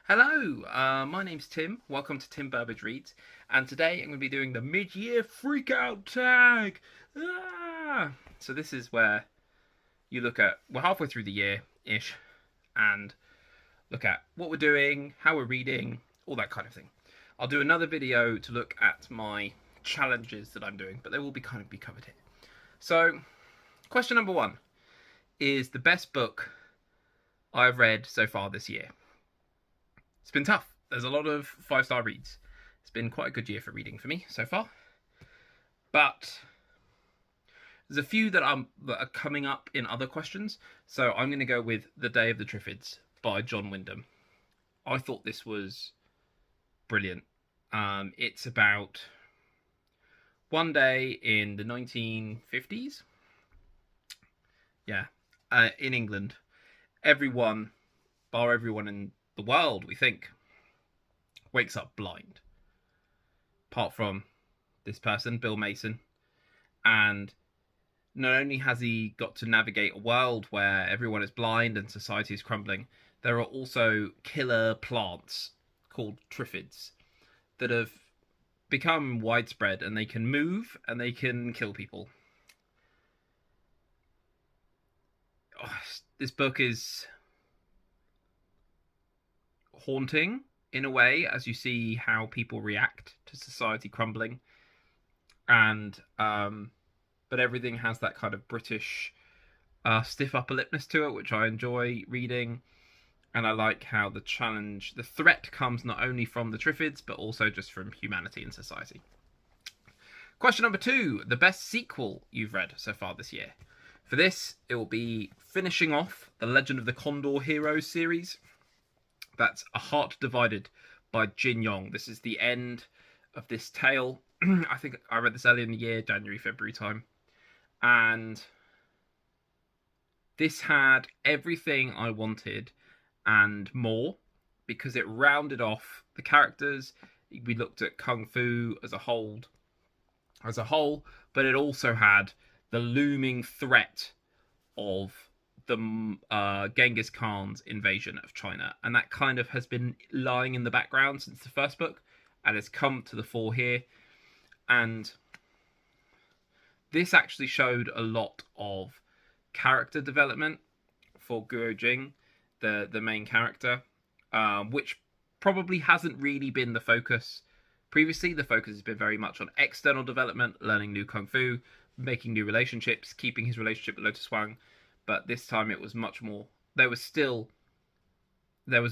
Hello, my name's Tim. Welcome to Tim Burbage Reads, and today I'm going to be doing the mid-year freakout tag. So this is where you look at we're halfway through the year-ish, and look at what we're doing, how we're reading, all that kind of thing. I'll do another video to look at my challenges that I'm doing, but they will be covered here. So, question number one is the best book I've read so far this year. It's been tough. There's a lot of 5-star reads. It's been quite a good year for reading for me so far. But there's a few that are coming up in other questions. So I'm going to go with The Day of the Triffids by John Wyndham. I thought this was brilliant. It's about one day in the 1950s. Yeah, in England. Everyone, bar everyone in the world, we think, wakes up blind. Apart from this person, Bill Mason. And not only has he got to navigate a world where everyone is blind and society is crumbling, there are also killer plants called triffids that have become widespread, and they can move and they can kill people. This book is haunting in a way, as you see how people react to society crumbling, and but everything has that kind of British stiff upper lipness to it, which I enjoy reading. And I like how the threat comes not only from the triffids but also just from humanity and society. Question number two, the best sequel you've read so far this year. For this, it will be finishing off the Legend of the Condor Heroes series. That's A Heart Divided by Jin Yong. This is the end of this tale. I think I read this earlier in the year, January, February time. And this had everything I wanted and more, because it rounded off the characters. We looked at Kung Fu as a whole, but it also had the looming threat of the Genghis Khan's invasion of China, and that kind of has been lying in the background since the first book, and it's come to the fore here. And this actually showed a lot of character development for Guo Jing, the main character, which probably hasn't really been the focus previously. The focus has been very much on external development, learning new Kung Fu, making new relationships, keeping his relationship with Lotus Wang. But this time it was much more, there was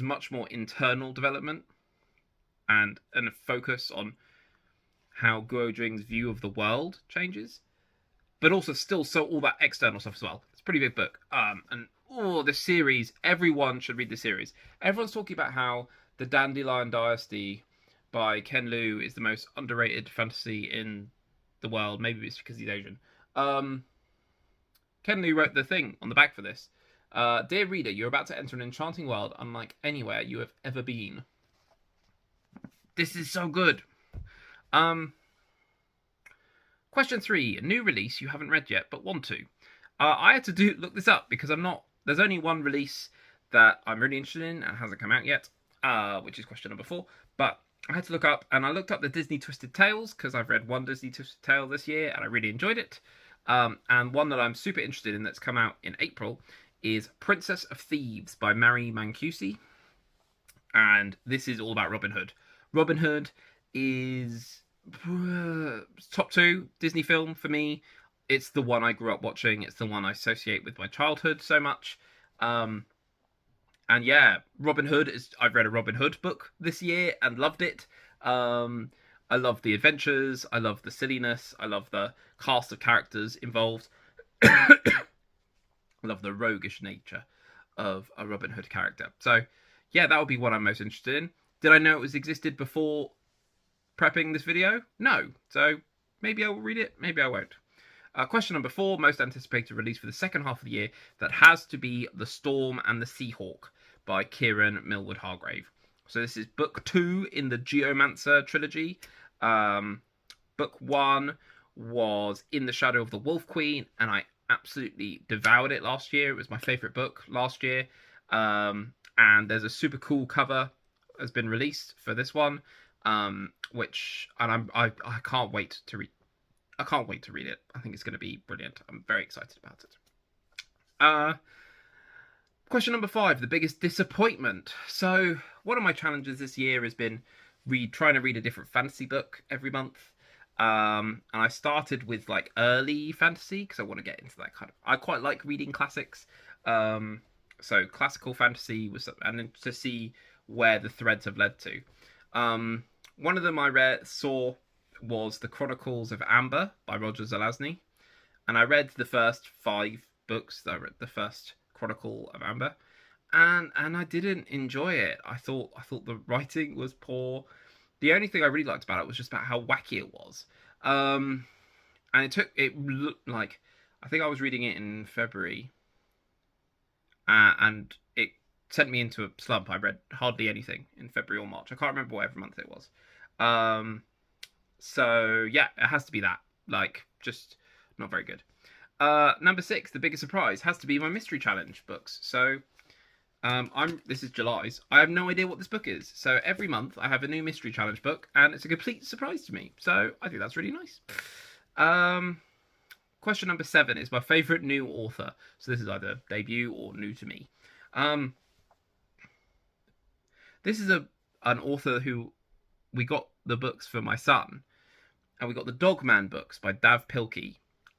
much more internal development and a focus on how Guo Jing's view of the world changes, but also still so all that external stuff as well. It's a pretty big book. This series, everyone should read this series. Everyone's talking about how the Dandelion Dynasty by Ken Liu is the most underrated fantasy in the world. Maybe it's because he's Asian. Ken Liu wrote the thing on the back for this. Dear reader, you're about to enter an enchanting world unlike anywhere you have ever been. This is so good. Question 3. A new release you haven't read yet, but want to. I had to look this up because there's only one release that I'm really interested in and hasn't come out yet, which is question number 4. But I had to look up, and I looked up the Disney Twisted Tales, because I've read one Disney Twisted Tale this year, and I really enjoyed it. And one that I'm super interested in that's come out in April is Princess of Thieves by Mary Mancusi. And this is all about Robin Hood. Robin Hood is top 2 Disney film for me. It's the one I grew up watching. It's the one I associate with my childhood so much. And yeah, Robin Hood I've read a Robin Hood book this year and loved it. I love the adventures, I love the silliness, I love the cast of characters involved. I love the roguish nature of a Robin Hood character. So, yeah, that would be what I'm most interested in. Did I know it existed before prepping this video? No. So, maybe I will read it, maybe I won't. Question number 4, most anticipated release for the second half of the year. That has to be The Storm and the Seahawk by Kieran Millward Hargrave. So this is book 2 in the Geomancer trilogy. Book 1 was In the Shadow of the Wolf Queen, and I absolutely devoured it last year. It was my favourite book last year. And there's a super cool cover has been released for this one, which I can't wait to read. I can't wait to read it. I think it's going to be brilliant. I'm very excited about it. Question number 5, the biggest disappointment. So one of my challenges this year has been trying to read a different fantasy book every month. And I started with like early fantasy because I want to get into that kind of. I quite like reading classics. So classical fantasy was, and to see where the threads have led to. One of them I saw was The Chronicles of Amber by Roger Zelazny, and I read the first 5 books. I read the first Chronicle of Amber, and I didn't enjoy it. I thought the writing was poor. The only thing I really liked about it was just about how wacky it was. And it looked like, I think I was reading it in February, and it sent me into a slump. I read hardly anything in February or March. I can't remember whatever month it was. So yeah, it has to be that. Like, just not very good. Number 6, the biggest surprise, has to be my mystery challenge books. So this is July's. I have no idea what this book is. So every month I have a new mystery challenge book, and it's a complete surprise to me. So I think that's really nice. Question number 7 is my favourite new author. So this is either debut or new to me. This is an author who we got the books for my son, and we got the Dogman books by Dav Pilkey.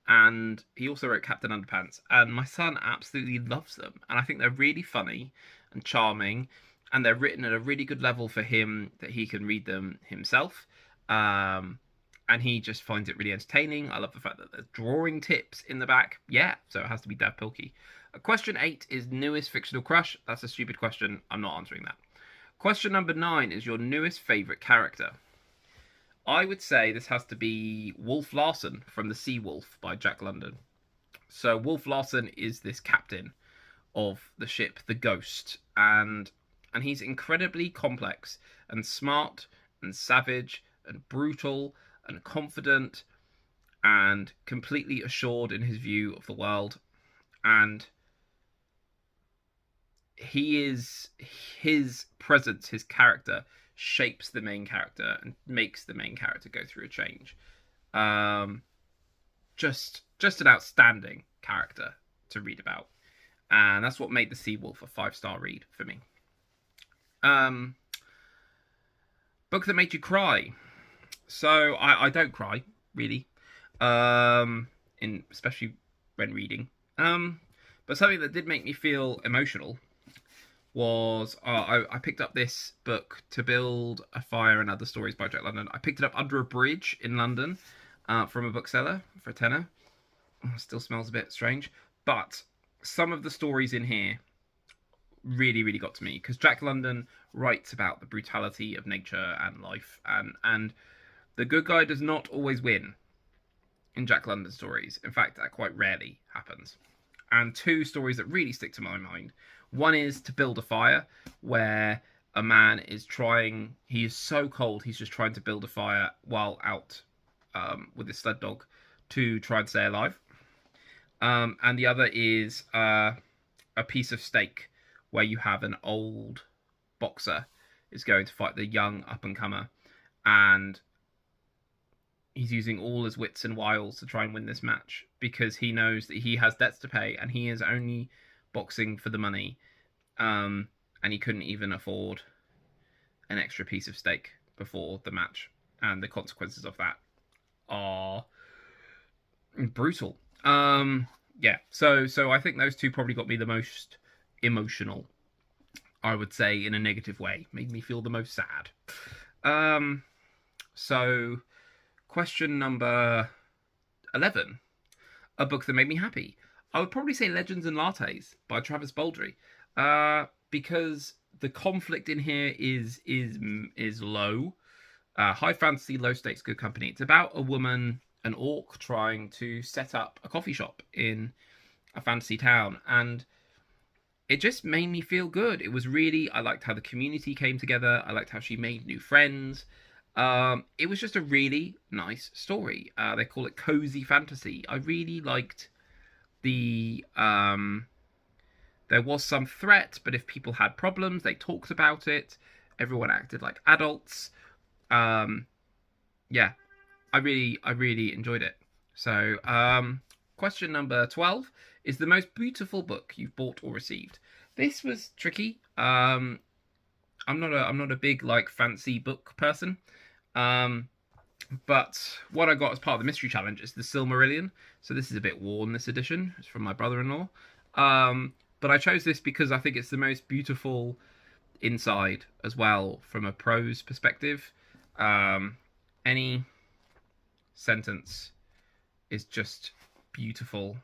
And he also wrote Captain Underpants, and my son absolutely loves them, and I think they're really funny and charming, and they're written at a really good level for him that he can read them himself, and he just finds it really entertaining. I love the fact that there's drawing tips in the back. Yeah, so it has to be Dav Pilkey. Question 8 is newest fictional crush. That's a stupid question. I'm not answering that. Question number 9 is your newest favourite character. I would say this has to be Wolf Larsen from The Sea Wolf by Jack London. So Wolf Larsen is this captain of the ship, the Ghost, and he's incredibly complex and smart and savage and brutal and confident and completely assured in his view of the world. And his presence, his character, shapes the main character and makes the main character go through a change. Just an outstanding character to read about, and that's what made The Sea Wolf a 5-star read for me. Book that made you cry. So I don't cry really, especially when reading. But something that did make me feel emotional was I picked up this book, To Build a Fire and Other Stories by Jack London. I picked it up under a bridge in London from a bookseller for a tenner. Still smells a bit strange, but some of the stories in here really, really got to me, because Jack London writes about the brutality of nature and life, and the good guy does not always win in Jack London stories. In fact, that quite rarely happens. And 2 stories that really stick to my mind. One is To Build a Fire, where a man is trying, he is so cold, he's just trying to build a fire while out with his sled dog to try and stay alive. And the other is A Piece of Steak, where you have an old boxer is going to fight the young up-and-comer, and he's using all his wits and wiles to try and win this match, because he knows that he has debts to pay, and he is only boxing for the money, and he couldn't even afford an extra piece of steak before the match, and the consequences of that are brutal. Yeah, so I think those 2 probably got me the most emotional, I would say, in a negative way. Made me feel the most sad. So question number 11, a book that made me happy. I would probably say Legends and Lattes by Travis Baldree, because the conflict in here is low. High fantasy, low stakes, good company. It's about a woman, an orc, trying to set up a coffee shop in a fantasy town, and it just made me feel good. It was really, I liked how the community came together. I liked how she made new friends. It was just a really nice story. They call it cozy fantasy. I really liked the there was some threat, but if people had problems, they talked about it. Everyone acted like adults. Yeah, I really enjoyed it. So, question number 12 is the most beautiful book you've bought or received. This was tricky. I'm not a big like fancy book person. Um, but what I got as part of the mystery challenge is the Silmarillion. So this is a bit worn, this edition. It's from my brother-in-law. But I chose this because I think it's the most beautiful inside as well from a prose perspective. Any sentence is just beautiful.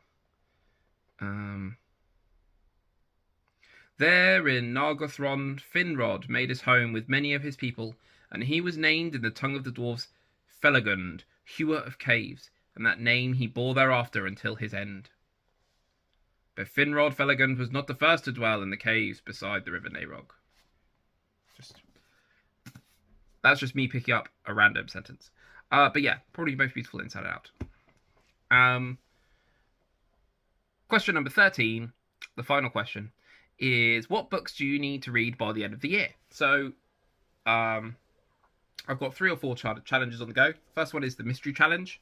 There in Nargothrond, Finrod made his home with many of his people, and he was named in the tongue of the dwarves Felagund, hewer of caves, and that name he bore thereafter until his end. But Finrod Felagund was not the first to dwell in the caves beside the river Narog. That's just me picking up a random sentence. But yeah, probably most beautiful inside out. Question number 13, the final question, is what books do you need to read by the end of the year? So, I've got 3 or 4 challenges on the go. First one is the mystery challenge.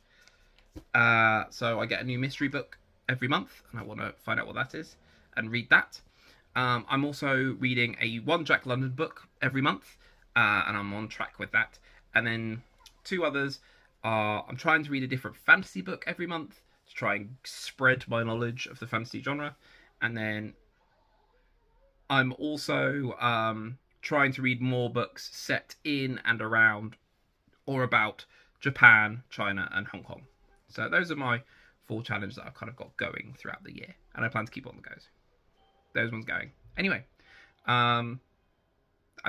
So I get a new mystery book every month, and I want to find out what that is and read that. I'm also reading a one Jack London book every month, and I'm on track with that. And then 2 others are I'm trying to read a different fantasy book every month to try and spread my knowledge of the fantasy genre. And then I'm also trying to read more books set in and around or about Japan, China, and Hong Kong. So those are my 4 challenges that I've kind of got going throughout the year, and I plan to keep on the goes. Those ones going. Anyway, I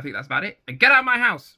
think that's about it. And get out of my house!